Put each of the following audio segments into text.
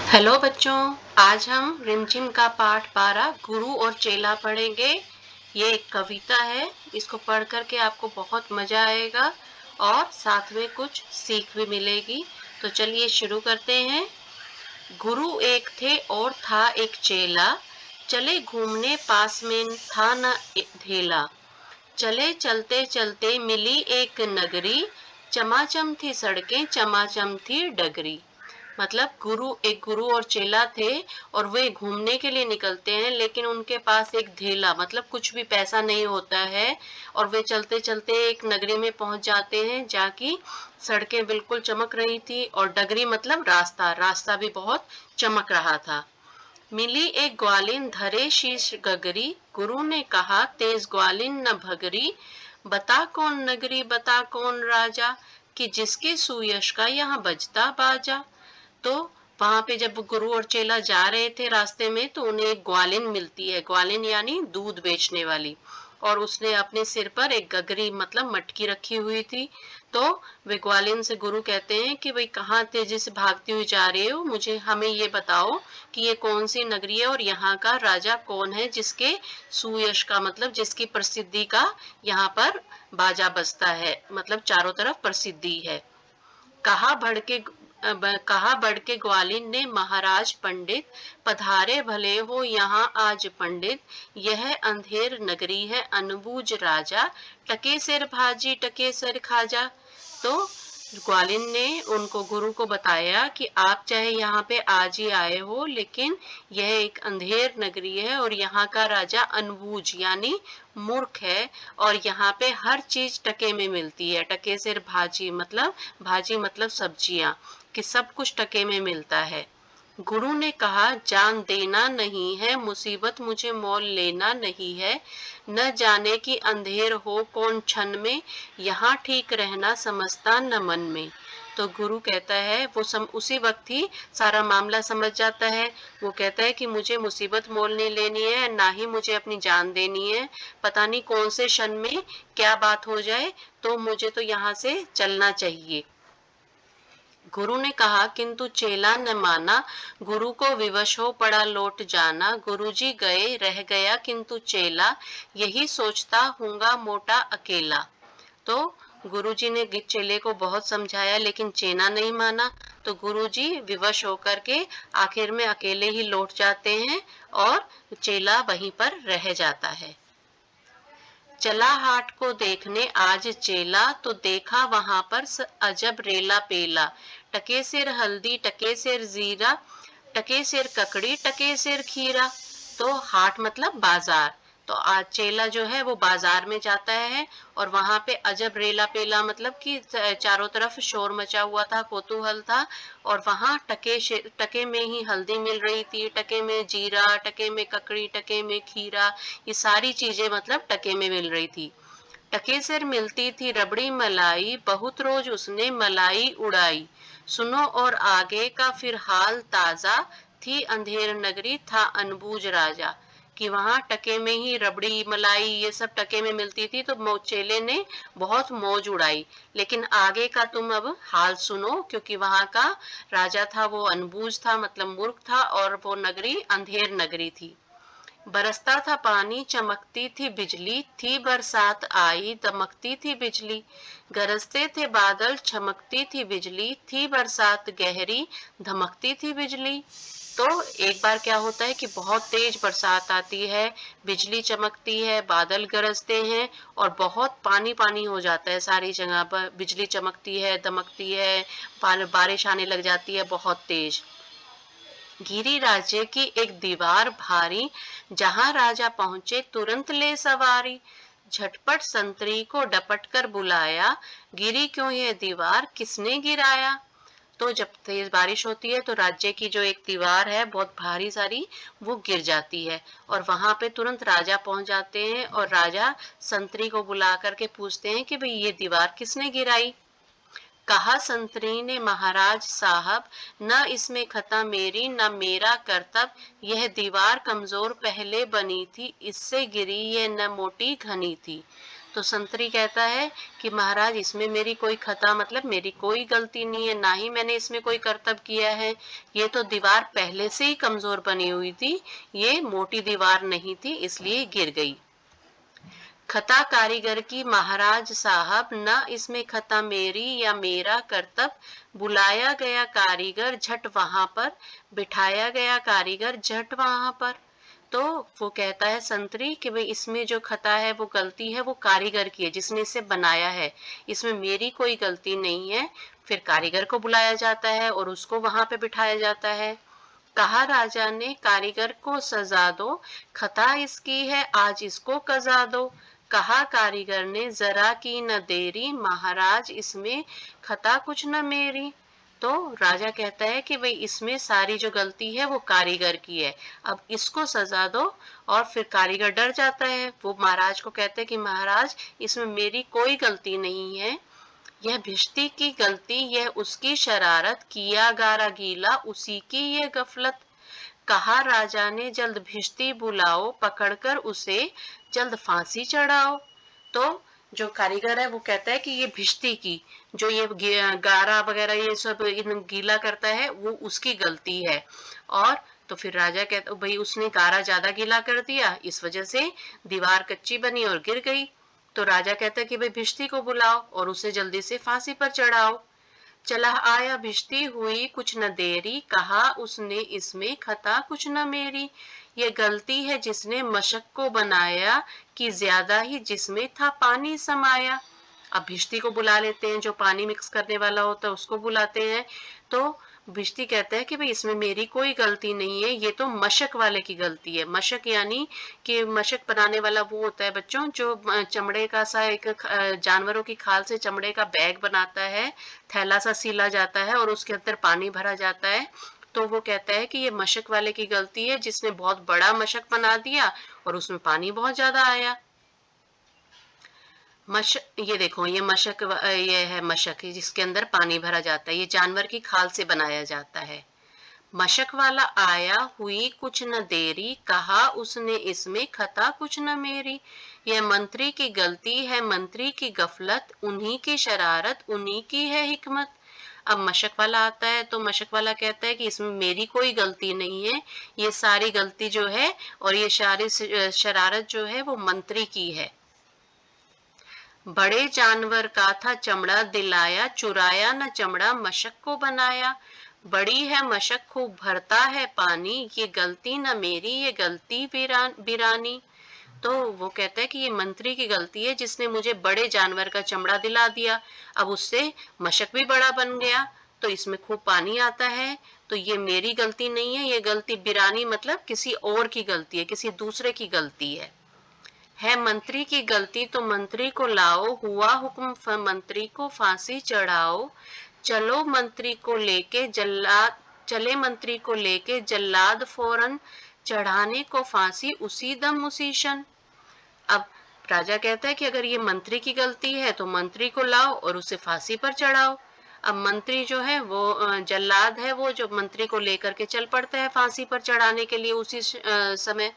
Hello बच्चों, आज हम रिमझिम का पाठ 12 गुरु और चेला पढ़ेंगे। ये एक कविता है, इसको पढ़ करके आपको बहुत मजा आएगा और साथ में कुछ सीख भी मिलेगी। तो चलिए शुरू करते हैं। गुरु एक थे और था एक चेला, चले घूमने पास में था न ढेला। चले चलते चलते मिली एक नगरी, चमाचम थी सड़कें चमाचम थी डगरी। मतलब एक गुरु और चेला थे और वे घूमने के लिए निकलते हैं, लेकिन उनके पास एक ढेला मतलब कुछ भी पैसा नहीं होता है। और वे चलते चलते एक नगरी में पहुंच जाते हैं, जाकि सड़कें बिल्कुल चमक रही थी और डगरी मतलब रास्ता रास्ता भी बहुत चमक रहा था। मिली एक ग्वालिन धरे शीश गगरी, गुरु ने कहा तेज ग्वालिन न भगरी। बता कौन नगरी बता कौन राजा, कि जिसके सुयश का यहाँ बजता बाजा। तो वहां पे जब गुरु और चेला जा रहे थे रास्ते में, तो उन्हें एक ग्वालिन मिलती है। ग्वालिन यानी दूध बेचने वाली। और उसने अपने सिर पर एक गगरी मतलब मटकी रखी हुई थी। तो वे ग्वालिन से गुरु कहते हैं कि भाई कहाँ तेजी से भागती हुई जा रही हो, मुझे हमें ये बताओ कि ये कौन सी नगरी है और यहाँ का राजा कौन है, जिसके सुयश का मतलब जिसकी प्रसिद्धि का यहाँ पर बाजा बजता है, मतलब चारों तरफ प्रसिद्धि है। कहा बढ़ के कहा बढ़ के ग्वालिन ने महाराज पंडित, पधारे भले हो यहाँ आज पंडित। यह अंधेर नगरी है अनबूझ राजा, टके सिर भाजी टके सिर खाजा। तो ग्वालिन ने उनको गुरु को बताया कि आप चाहे यहाँ पे आज ही आए हो, लेकिन यह एक अंधेर नगरी है और यहाँ का राजा अनबूझ यानी मूर्ख है। और यहाँ पे हर चीज टके में मिलती है। टके सिर भाजी मतलब सब्जियां, कि सब कुछ टके में मिलता है। गुरु ने कहा जान देना नहीं है, मुसीबत मुझे मोल लेना नहीं है। न जाने की अंधेर हो कौन क्षण में, यहाँ ठीक रहना समझता न मन में। तो गुरु कहता है उसी वक्त ही सारा मामला समझ जाता है। वो कहता है कि मुझे मुसीबत मोल नहीं लेनी है, ना ही मुझे अपनी जान देनी है। पता नहीं कौन से क्षण में क्या बात हो जाए, तो मुझे तो यहाँ से चलना चाहिए। गुरु ने कहा किंतु चेला न माना, गुरु को विवश हो पड़ा लौट जाना। गुरुजी गए रह गया किंतु चेला, यही सोचता हूँगा मोटा अकेला। तो गुरुजी ने चेले को बहुत समझाया, लेकिन चेला नहीं माना। तो गुरुजी विवश होकर के आखिर में अकेले ही लौट जाते हैं और चेला वहीं पर रह जाता है। चला हाट को देखने आज चेला, तो देखा वहां पर अजब रेला पेला। टके सिर हल्दी टके सिर जीरा, टके सिर ककड़ी टके सिर खीरा। तो हाट मतलब बाजार। तो आज चेला जो है वो बाजार में जाता है और वहां पे अजब रेला पेला मतलब कि चारों तरफ शोर मचा हुआ था, कोतूहल था। और वहां टके में ही हल्दी मिल रही थी, टके में जीरा, टके में ककड़ी, टके में खीरा। ये सारी चीजें मतलब टके में मिल रही थी। टके सिर मिलती थी रबड़ी मलाई, बहुत रोज उसने मलाई उड़ाई। सुनो और आगे का फिर हाल ताजा, थी अंधेर नगरी था अनबूझ राजा। कि वहां टके में ही रबड़ी मलाई ये सब टके में मिलती थी, तो चेले ने बहुत मौज उड़ाई। लेकिन आगे का तुम अब हाल सुनो, क्योंकि वहां का राजा था वो अनबूझ था मतलब मूर्ख था, और वो नगरी अंधेर नगरी थी। बरसता था पानी चमकती थी बिजली, थी बरसात आई दमकती थी बिजली। गरजते थे बादल चमकती थी बिजली, थी बरसात गहरी धमकती थी बिजली। तो एक बार क्या होता है कि बहुत तेज बरसात आती है, बिजली चमकती है, बादल गरजते हैं और बहुत पानी पानी हो जाता है सारी जगह पर। बिजली चमकती है, दमकती है, बारिश आने लग जाती है बहुत तेज। गिरी राज्य की एक दीवार भारी, जहां राजा पहुंचे तुरंत ले सवारी। झटपट संतरी को डपट कर बुलाया, गिरी क्यों ये दीवार किसने गिराया। तो जब तेज बारिश होती है तो राज्य की जो एक दीवार है बहुत भारी सारी, वो गिर जाती है। और वहां पे तुरंत राजा पहुंच जाते हैं और राजा संतरी को बुला करके पूछते हैं कि भाई ये दीवार किसने गिराई। कहा संतरी ने महाराज साहब, न इसमें खता मेरी न मेरा करतब। यह दीवार कमजोर पहले बनी थी, इससे गिरी यह न मोटी घनी थी। तो संतरी कहता है कि महाराज इसमें मेरी कोई खता मतलब मेरी कोई गलती नहीं है, ना ही मैंने इसमें कोई करतब किया है। ये तो दीवार पहले से ही कमजोर बनी हुई थी, ये मोटी दीवार नहीं थी इसलिए गिर गई। खता कारीगर की महाराज साहब, न इसमें खता मेरी या मेरा करतब। बुलाया गया कारीगर झट वहां पर, बिठाया गया कारीगर झट वहां पर। तो वो कहता है संतरी कि भाई इसमें जो खता है वो गलती है वो कारीगर की है जिसने इसे बनाया है, इसमें मेरी कोई गलती नहीं है। फिर कारीगर को बुलाया जाता है और उसको वहां पे बिठाया जाता है। कहा राजा ने कारीगर को सजा दो, खता इसकी है आज इसको कजा दो। कहा कारीगर ने जरा की न देरी, महाराज इसमें खता कुछ न मेरी। तो राजा कहता है कि भाई इसमें सारी जो गलती है वो कारीगर की है, अब इसको सजा दो। और फिर कारीगर डर जाता है, वो महाराज को कहते हैं कि महाराज इसमें मेरी कोई गलती नहीं है, यह भिश्ती की गलती, यह उसकी शरारत, किया गारा गीला उसी की ये गफलत। कहा राजा ने जल्द भिश्ती बुलाओ, पकड़कर उसे जल्द फांसी चढ़ाओ। तो जो कारीगर है वो कहता है कि ये भिश्ती की, जो ये गारा वगैरह ये सब गीला करता है वो उसकी गलती है। और तो फिर राजा कहता भाई उसने गारा ज्यादा गीला कर दिया, इस वजह से दीवार कच्ची बनी और गिर गई। तो राजा कहता है कि भाई भिश्ती को बुलाओ और उसे जल्दी से फांसी पर चढ़ाओ। चला आया भिश्ती हुई कुछ न देरी, कहा उसने इसमें खता कुछ न मेरी। ये गलती है जिसने मशक को बनाया, कि ज्यादा ही जिसमें था पानी समाया। अब भिश्ती को बुला लेते हैं, जो पानी मिक्स करने वाला होता है उसको बुलाते हैं। तो भिश्ती कहता है कि भाई इसमें मेरी कोई गलती नहीं है, ये तो मशक वाले की गलती है। मशक यानी कि मशक बनाने वाला वो होता है बच्चों जो चमड़े का सा एक जानवरों की खाल से चमड़े का बैग बनाता है, थैला सा सीला जाता है और उसके अंदर पानी भरा जाता है। तो वो कहता है कि ये मशक वाले की गलती है जिसने बहुत बड़ा मशक बना दिया और उसमें पानी बहुत ज्यादा आया। ये देखो ये मशक ये है मशक जिसके अंदर पानी भरा जाता है, ये जानवर की खाल से बनाया जाता है। मशक वाला आया हुई कुछ न देरी, कहा उसने इसमें खता कुछ न मेरी। यह मंत्री की गलती है मंत्री की गफलत, उन्हीं की शरारत उन्हीं की है हिकमत। अब मशक वाला आता है तो मशक वाला कहता है कि इसमें मेरी कोई गलती नहीं है, ये सारी गलती जो है और ये सारी शरारत जो है वो मंत्री की है। बड़े जानवर का था चमड़ा दिलाया, चुराया न चमड़ा मशक को बनाया। बड़ी है मशक खूब भरता है पानी, ये गलती न मेरी ये गलती बिरानी। तो वो कहता है कि ये मंत्री की गलती है जिसने मुझे बड़े जानवर का चमड़ा दिला दिया, अब उससे मशक भी बड़ा बन गया तो इसमें खूब पानी आता है। तो ये मेरी गलती नहीं है, ये गलती बिरानी मतलब किसी और की गलती है, किसी दूसरे की गलती है मंत्री की गलती तो मंत्री को लाओ, हुआ हुक्म मंत्री को फांसी चढ़ाओ। चलो मंत्री को लेके जल्लाद चले मंत्री को लेके जल्लाद फौरन, चढ़ाने को फांसी उसी दम उसी क्षण। अब राजा कहता है कि अगर ये मंत्री की गलती है तो मंत्री को लाओ और उसे फांसी पर चढ़ाओ। अब मंत्री जो है वो जल्लाद है, वो जो मंत्री को लेकर के चल पड़ता है फांसी पर चढ़ाने के लिए उसी समय।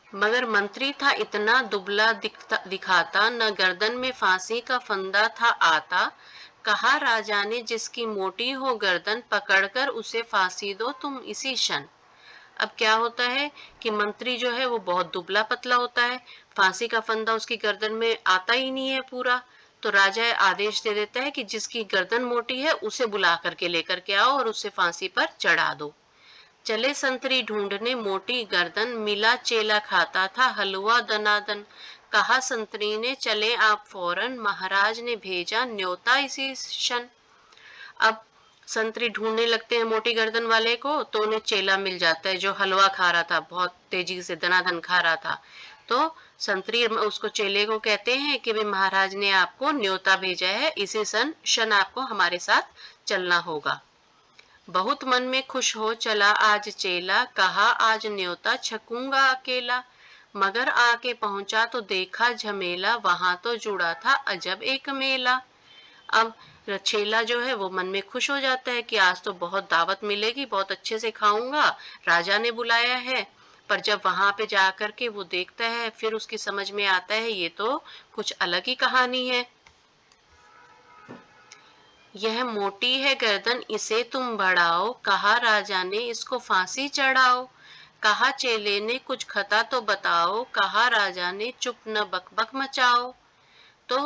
मगर मंत्री था इतना दुबला दिखाता, न गर्दन में फांसी का फंदा था आता। कहा राजा ने जिसकी मोटी हो गर्दन, पकड़कर उसे फांसी दो तुम इसी क्षण। अब क्या होता है कि मंत्री जो है वो बहुत दुबला पतला होता है, फांसी का फंदा उसकी गर्दन में आता ही नहीं है पूरा। तो राजा आदेश दे देता है कि जिसकी गर्दन मोटी है उसे बुला करके लेकर के आओ और उसे फांसी पर चढ़ा दो। चले संतरी ढूंढने मोटी गर्दन, मिला चेला खाता था हलवा दनादन। कहा संतरी ने चले आप फौरन, महाराज ने भेजा न्योता इसी क्षण। अब संतरी ढूंढने लगते हैं मोटी गर्दन वाले को तो उन्हें चेला मिल जाता है जो हलवा खा रहा था, बहुत तेजी से दनादन खा रहा था। तो संतरी उसको चेले को कहते हैं कि भाई महाराज ने आपको न्योता भेजा है, इसी क्षण आपको हमारे साथ चलना होगा। बहुत मन में खुश हो चला आज चेला, कहा आज न्योता छकूंगा अकेला। मगर आके पहुंचा तो देखा झमेला, वहां तो जुड़ा था अजब एक मेला। अब चेला जो है वो मन में खुश हो जाता है कि आज तो बहुत दावत मिलेगी, बहुत अच्छे से खाऊंगा, राजा ने बुलाया है। पर जब वहां पे जाकर के वो देखता है फिर उसकी समझ में आता है ये तो कुछ अलग ही कहानी है। यह मोटी है गर्दन इसे तुम बढ़ाओ, कहा राजा ने इसको फांसी चढ़ाओ। कहा चेले ने कुछ खता तो बताओ, कहा राजा ने चुप न बकबक मचाओ। तो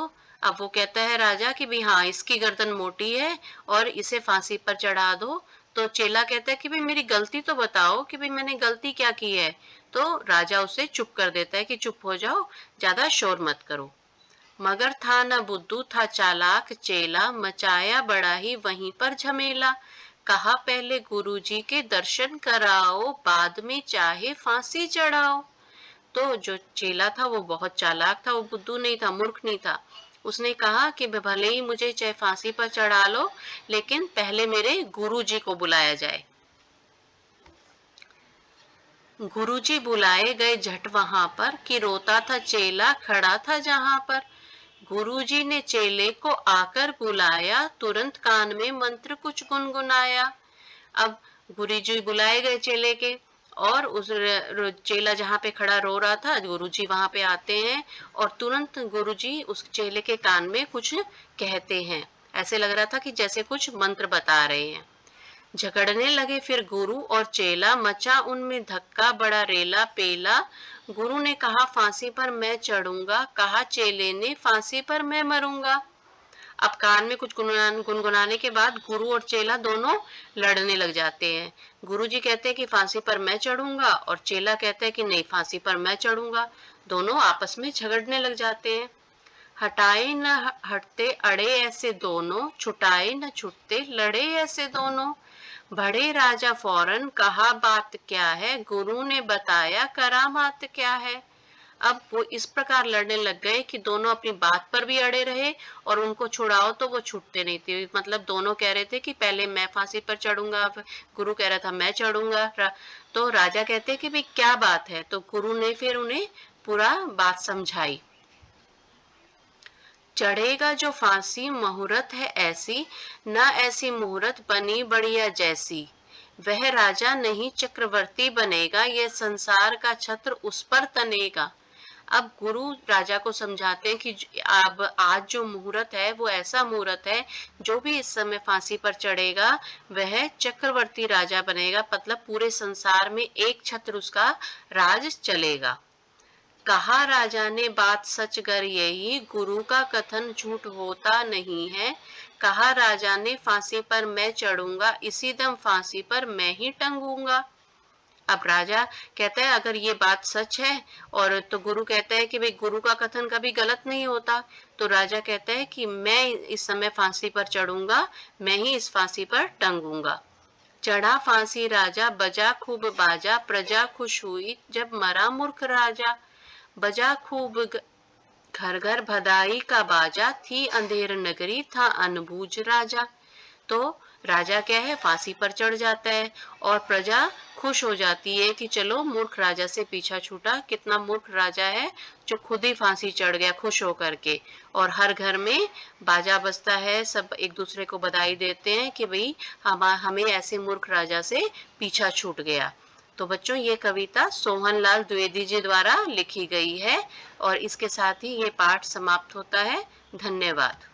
अब वो कहता है राजा कि भाई हाँ इसकी गर्दन मोटी है और इसे फांसी पर चढ़ा दो। तो चेला कहता है कि भाई मेरी गलती तो बताओ कि भाई मैंने गलती क्या की है। तो राजा उसे चुप कर देता है कि चुप हो जाओ, ज्यादा शोर मत करो। मगर था न बुद्धू था चालाक चेला, मचाया बड़ा ही वहीं पर झमेला। कहा पहले गुरुजी के दर्शन कराओ, बाद में चाहे फांसी चढ़ाओ। तो जो चेला था वो बहुत चालाक था, वो बुद्धू नहीं था, मूर्ख नहीं था। उसने कहा कि भले ही मुझे चाहे फांसी पर चढ़ा लो, लेकिन पहले मेरे गुरुजी को बुलाया जाए। गुरुजी बुलाए गए झट वहां पर कि रोता था चेला खड़ा था जहां पर। गुरुजी ने चेले को आकर बुलाया, तुरंत कान में मंत्र कुछ गुनगुनाया। अब गुरुजी बुलाए गए चेले के, और उस चेला जहाँ पे खड़ा रो रहा था गुरुजी वहां पे आते हैं और तुरंत गुरुजी उस चेले के कान में कुछ कहते हैं। ऐसे लग रहा था कि जैसे कुछ मंत्र बता रहे हैं। झगड़ने लगे फिर गुरु और चेला, मचा उनमें धक्का बड़ा रेला पेला। गुरु ने कहा फांसी पर मैं चढ़ूंगा, कहा चेले ने फांसी पर मैं मरूंगा। अब कान में कुछ गुनगुनाने के बाद गुरु और चेला दोनों लड़ने लग जाते हैं। गुरु जी कहते हैं कि फांसी पर मैं चढ़ूंगा और चेला कहते हैं कि नहीं फांसी पर मैं चढ़ूंगा। दोनों आपस में झगड़ने लग जाते हैं। हटाए न हटते अड़े ऐसे दोनों, छुटाए न छुटते लड़े ऐसे दोनों। बड़े राजा फौरन कहा बात क्या है, गुरु ने बताया करामात क्या है। अब वो इस प्रकार लड़ने लग गए कि दोनों अपनी बात पर भी अड़े रहे और उनको छुड़ाओ तो वो छूटते नहीं थे। मतलब दोनों कह रहे थे कि पहले मैं फांसी पर चढ़ूंगा, गुरु कह रहा था मैं चढ़ूंगा। तो राजा कहते कि भाई क्या बात है, तो गुरु ने फिर उन्हें पूरा बात समझाई। चढ़ेगा जो फांसी मुहूर्त है ऐसी, न ऐसी मुहूर्त बनी बढ़िया जैसी। वह राजा नहीं चक्रवर्ती बनेगा, यह संसार का छत्र उस पर तनेगा। अब गुरु राजा को समझाते हैं कि अब आज जो मुहूर्त है वो ऐसा मुहूर्त है, जो भी इस समय फांसी पर चढ़ेगा वह चक्रवर्ती राजा बनेगा, मतलब पूरे संसार में एक छत्र उसका राज चलेगा। कहा राजा ने बात सच कर यही, गुरु का कथन झूठ होता नहीं है। कहा राजा ने फांसी पर मैं चढ़ूंगा, इसी दम फांसी पर मैं ही टंगूंगा। अब राजा कहता है अगर ये बात सच है, और तो गुरु कहता है कि भाई गुरु का कथन कभी गलत नहीं होता। तो राजा कहता है कि मैं इस समय फांसी पर चढ़ूंगा, मैं ही इस फांसी पर टंगूंगा। चढ़ा फांसी राजा बजा खूब बाजा, प्रजा खुश हुई जब मरा मूर्ख राजा। बजा खूब घर घर भदाई का बाजा, थी अंधेर नगरी था अनबूझ राजा। तो राजा क्या है फांसी पर चढ़ जाता है और प्रजा खुश हो जाती है कि चलो मूर्ख राजा से पीछा छूटा। कितना मूर्ख राजा है जो खुद ही फांसी चढ़ गया खुश होकर के। और हर घर में बाजा बजता है, सब एक दूसरे को बधाई देते हैं कि भाई हमें ऐसे मूर्ख राजा से पीछा छूट गया। तो बच्चों ये कविता सोहनलाल द्विवेदी जी द्वारा लिखी गई है और इसके साथ ही ये पाठ समाप्त होता है। धन्यवाद।